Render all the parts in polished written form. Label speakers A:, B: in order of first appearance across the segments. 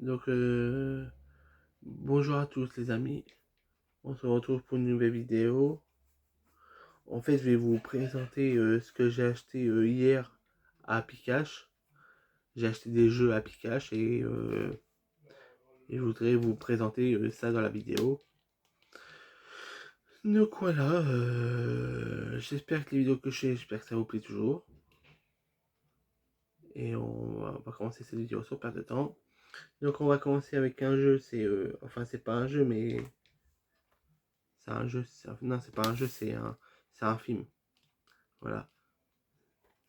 A: Donc, bonjour à tous les amis. On se retrouve pour une nouvelle vidéo. En fait, je vais vous présenter ce que j'ai acheté hier à Pikachu. J'ai acheté des jeux à Pikachu et je voudrais vous présenter ça dans la vidéo. Donc voilà, j'espère que les vidéos que je fais, j'espère que ça vous plaît toujours. Et on va commencer cette vidéo sans perdre de temps. Donc on va commencer avec un jeu, enfin c'est pas un jeu mais c'est un jeu, non c'est pas un jeu, c'est un film. Voilà,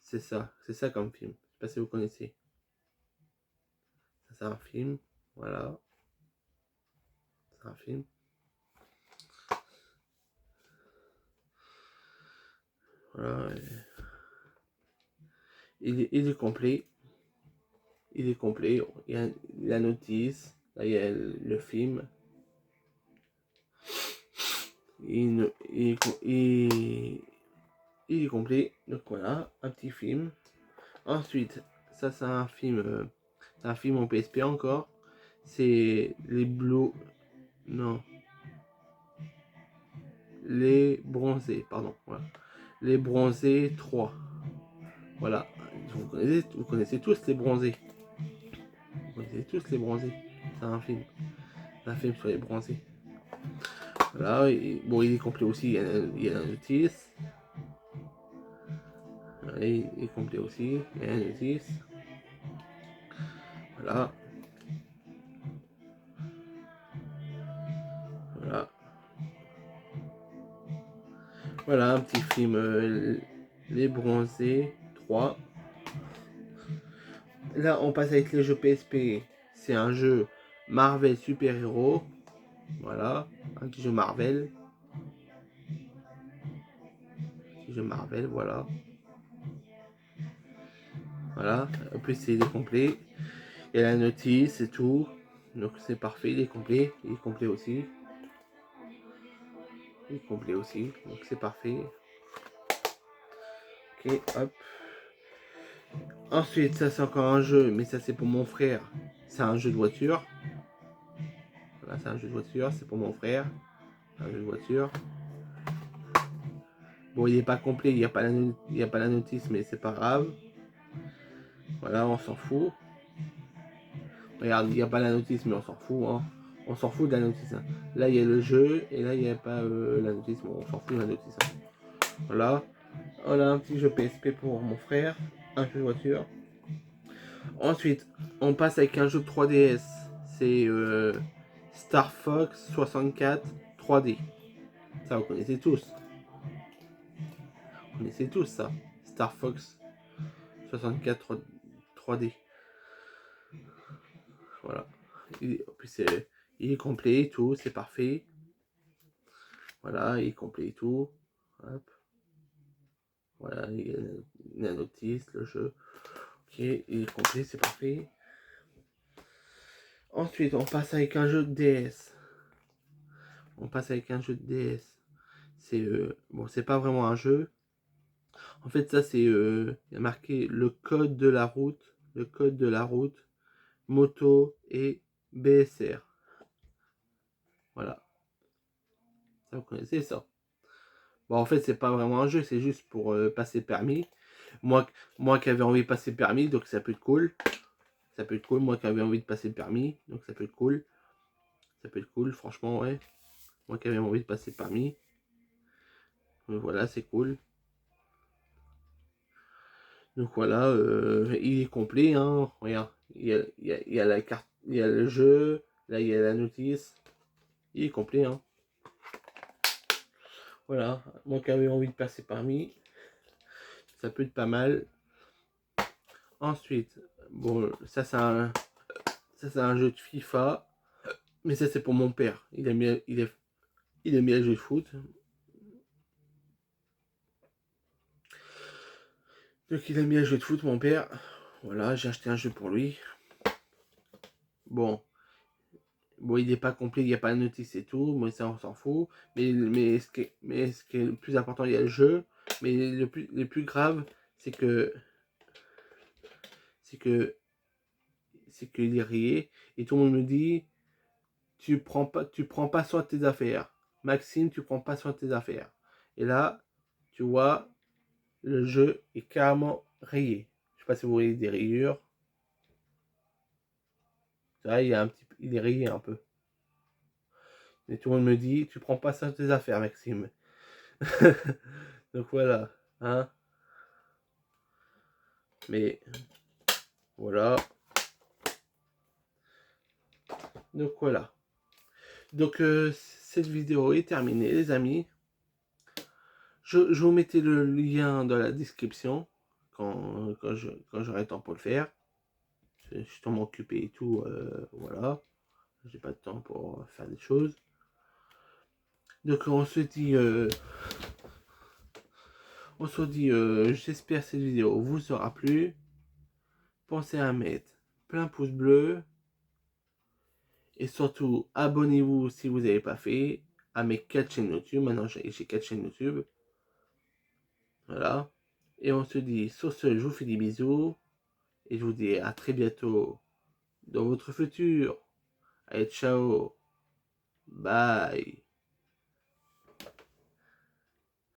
A: c'est ça comme film. Je sais pas si vous connaissez. Ça, c'est un film, voilà, c'est un film. Voilà, il est complet, il est complet. Il y a la notice, là il y a le film. Il est complet, donc voilà, un petit film. Ensuite, ça c'est un film en PSP encore. C'est les Blue, non, les bronzés, pardon, voilà. Les bronzés 3. Voilà, vous connaissez tous les bronzés. Vous connaissez tous les bronzés. C'est un film. C'est un film sur les bronzés. Voilà, bon, il est complet aussi. Il y a la notice. Voilà, il est complet aussi. Il y a la notice. Voilà. Voilà. Voilà, un petit film. Les bronzés 3. Là, on passe avec les jeux PSP. C'est un jeu Marvel Super Héros. Voilà, un petit jeu Marvel. Un petit jeu Marvel, voilà. Voilà, en plus il est complet. Il y a la notice et tout. Donc c'est parfait, il est complet. Il est complet aussi. Il est complet aussi. Donc c'est parfait. Ok, hop. Ensuite, ça c'est encore un jeu, mais ça c'est pour mon frère. C'est un jeu de voiture. Voilà, c'est un jeu de voiture, c'est pour mon frère. Un jeu de voiture. Bon, il n'est pas complet, il n'y a pas la notice, mais c'est pas grave. Voilà, on s'en fout. Regarde, il n'y a pas la notice, mais on s'en fout. Hein. On s'en fout de la notice. Hein. Là, il y a le jeu, et là, il n'y a pas la notice, mais on s'en fout de la notice. Hein. Voilà. On a un petit jeu PSP pour mon frère. Un jeu de voiture. Ensuite, on passe avec un jeu 3DS. C'est Star Fox 64 3D. Ça, vous connaissez tous. Vous connaissez tous ça. Star Fox 64 3D. Voilà. Il est complet et tout, c'est parfait. Voilà, il est complet et tout. Hop. Voilà, il y a la notice, le jeu. Ok, il est complet, c'est parfait. Ensuite, on passe avec un jeu de DS. On passe avec un jeu de DS. C'est bon, c'est pas vraiment un jeu. En fait, ça c'est il y a marqué le code de la route, moto et BSR. Voilà, ça vous connaissez ça. Bon, en fait, c'est pas vraiment un jeu, c'est juste pour passer permis. Moi, moi qui avais envie de passer permis, donc ça peut être cool. Ça peut être cool, moi qui avais envie de passer le permis, donc ça peut être cool. Ça peut être cool, franchement, ouais. Moi qui avais envie de passer le permis. Voilà, c'est cool. Donc voilà, il est complet, hein. Regarde, il y a la carte, il y a le jeu, là il y a la notice. Il est complet, hein. Voilà, moi qui avais envie de passer permis, ça peut être pas mal. Ensuite, bon, ça c'est un jeu de FIFA, mais ça c'est pour mon père. Il aime bien les jeux de foot. Donc il aime bien les jeux de foot, mon père. Voilà, j'ai acheté un jeu pour lui. Bon, il n'est pas complet, il n'y a pas de notice et tout, mais ça on s'en fout. Mais ce qui est le plus important, il y a le jeu. Mais le plus grave, c'est que c'est qu'il est rayé. Et tout le monde me dit, tu prends pas soin de tes affaires. Maxime, tu prends pas soin de tes affaires. Et là, tu vois, le jeu est carrément rayé. Je sais pas si vous voyez des rayures. Là, il est rayé un peu. Et tout le monde me dit, tu prends pas soin de tes affaires, Maxime. Donc voilà, hein. Mais voilà. Donc voilà. Donc cette vidéo est terminée, les amis. Je vous mettais le lien dans la description quand j'aurai le temps pour le faire. Je suis tellement occupé et tout, voilà. J'ai pas de temps pour faire des choses. Donc on se dit, j'espère que cette vidéo vous aura plu. Pensez à mettre plein pouce bleu. Et surtout, abonnez-vous si vous n'avez pas fait à mes 4 chaînes YouTube. Maintenant, j'ai 4 chaînes YouTube. Voilà. Et on se dit, sur ce, je vous fais des bisous. Et je vous dis à très bientôt dans votre futur. Allez, ciao. Bye.